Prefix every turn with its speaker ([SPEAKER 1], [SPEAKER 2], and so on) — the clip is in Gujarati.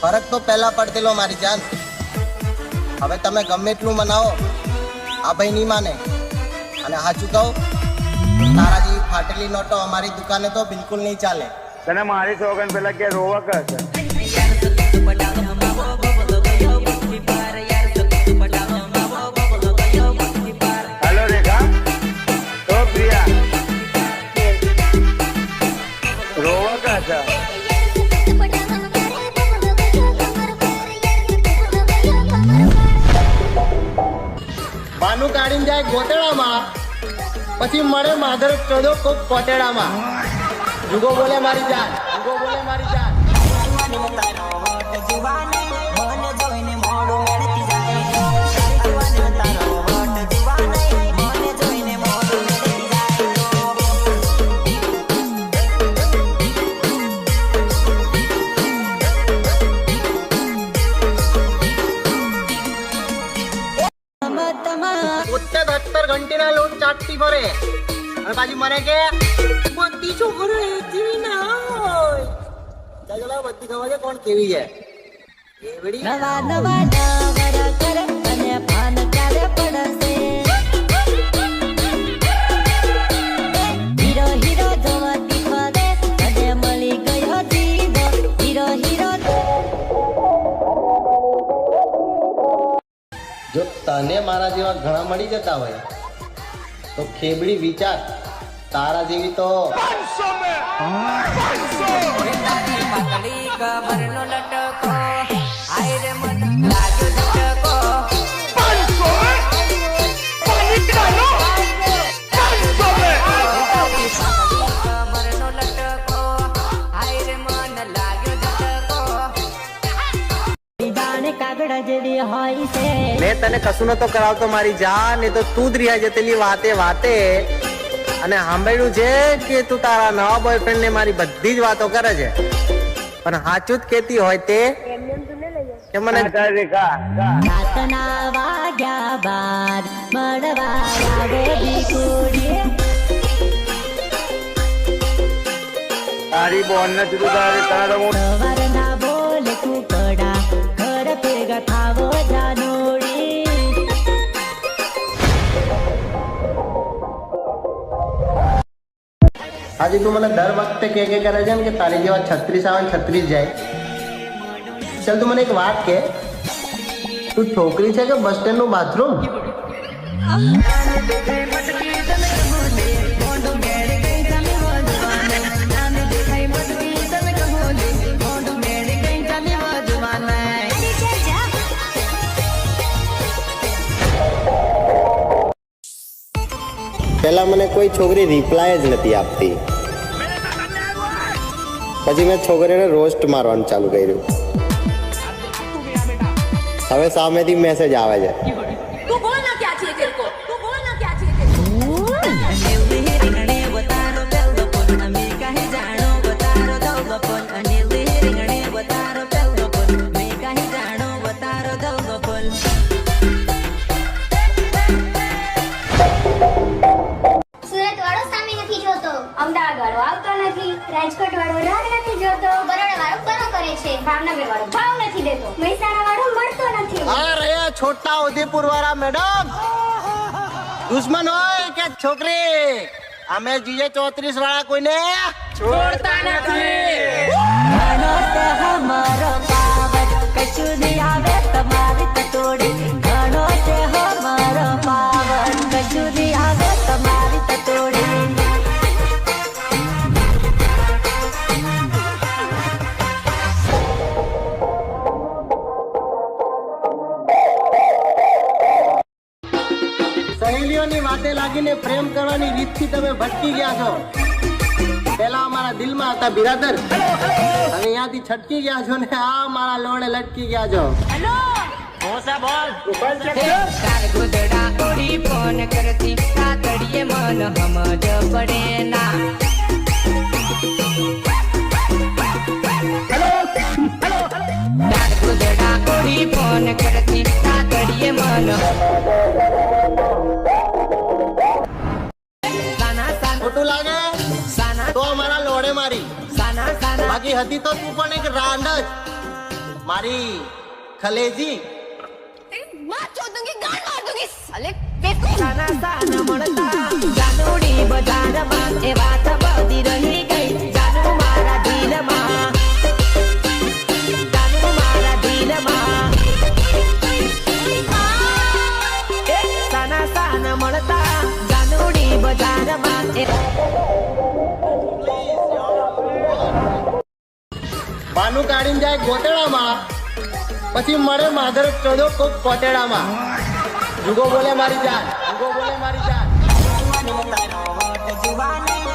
[SPEAKER 1] ફરક તો પહેલા પડતેલો મારી જાન. હવે તમે ગમે એટલું મનાવો, આ ભાઈ નહીં માને. અને સાચું કહું, તારા જેવી ફાટેલી નોટો અમારી દુકાને તો બિલકુલ નહીં ચાલે.
[SPEAKER 2] તને મારી સોગન પેલા કે રોવા કરશે. હેલો રેખા, તો પ્રિયા રોવા કરશે.
[SPEAKER 1] બાનું કાઢીને જાય ગોતેડામાં, પછી મળે માધર ચડો કોક કોટેડામાં. જુગો બોલે મારી જાન, જુગો બોલે મારી જાન. ઉત્તર 70 ઘંટીના લોટ ચાટતી ફરે અને પાછી મને કે બધી છોકરો જેવી ના હોય. ચાલો બધી ખબર છે કોણ કેવી છે. એવડી
[SPEAKER 3] નવા નવા નવરા કરે અને ભાન ક્યારે પડશે. હીરો હીરો જોવાતી ફરે અને મળી ગયો જીવો. હીરો હીરો
[SPEAKER 1] જો તને મારા જેવા ઘણા મળી જતા હોય તો ખેબડી વિચાર, તારા જેવી તો કાગડા જેવી હોય છે. મેં તને કશું નતો કરાવતો મારી જાન, એ તો તું જ રહ્યા જતેલી વાતે વાતે. અને સાંભળ્યું છે કે તું તારા નવા બોયફ્રેન્ડ ને મારી બધી જ વાતો કરે છે, પણ સાચું જ કેતી હોય તે કે મને
[SPEAKER 2] રેખા
[SPEAKER 3] રાતના વાગ્યા બાદ મળવા આવે દીકરી.
[SPEAKER 2] તારી બોન નથી તું તારા
[SPEAKER 3] સવારના બોલે કુકડા ઘર ભેગા થાવો જાનોડી.
[SPEAKER 1] આજે તું મને દર વખતે કે કરે છે ને કે તારી જેવા 36 આવે 36 જાય. ચાલ તું મને એક વાત કે, તું છોકરી છે કે બસ સ્ટેન્ડ નું બાથરૂમ? પેલા મને કોઈ છોકરી રિપ્લાય જ નથી આપતી, પછી મેં છોકરીને રોસ્ટ મારવાનું ચાલુ કર્યું. હવે સામેથી મેસેજ આવે છે.
[SPEAKER 4] तू बोलना क्या चाहिए तेरे को, तू बोलना क्या चाहिए तेरे को.
[SPEAKER 5] સુરત વાળો સામે નથી જોતો, અમદાવાદ વાળો આવતો નથી, રાજકોટ વાળો રાહ નથી જોતો, બરોડા વાળો કરો કરે છે, ભાવનગર વાળો ભાવ નથી દેતો, મહેસાણા વાળો મળતો નથી.
[SPEAKER 1] આ રહ્યા છોટા ઉદેપુર વાળા મેડમ. દુશ્મન હોય કે છોકરી, અમે જીએ 34 વાળા કોઈને છોડતા નથી.
[SPEAKER 3] ઘણો તે હમારો પાવર કશું નહીં આવે તમારી તતોડી. ઘણો તે હમારો પાવર કશું નહીં આવે તમારી તતોડી.
[SPEAKER 1] સહેલીઓની વાતે લાગીને પ્રેમ કરવાની રીતથી તમે ભટકી ગયા છો. પેલા અમારા દિલમાં હતા બિરાદર, હવે અહીંયાથી છટકી ગયા છો ને આ મારા લોડે લટકી ગયા છો.
[SPEAKER 3] ગોદડા ઓડી ફોન કરતી કાતડીએ મન સમજ પડે ના. ગોદડા ઓડી ફોન કરતી કાતડીએ મન.
[SPEAKER 1] ખોટું લાગે તો અમારા લોડે મારી, બાકી હતી તો તું પણ એક રાંડ જ. મારી ખલેજી
[SPEAKER 4] मार चोद दूंगी गाड़ मार दूंगी साले
[SPEAKER 3] સાના સાના મળતા જાનુડી બજારમાં એ વાત બધી રહી ગઈ જાનુ મારા દિલમાં જાનુ મારા દિલમાં એ સાના સાના મળતા જાનુડી બજારમાં એ
[SPEAKER 1] બાનું કાઢીને જાય ગોતેડામાં પછી મળે માધર ચોદો કોક કોટેડામાં જુગો બોલે મારી જાન જુગો બોલે મારી જાન
[SPEAKER 3] જુવાને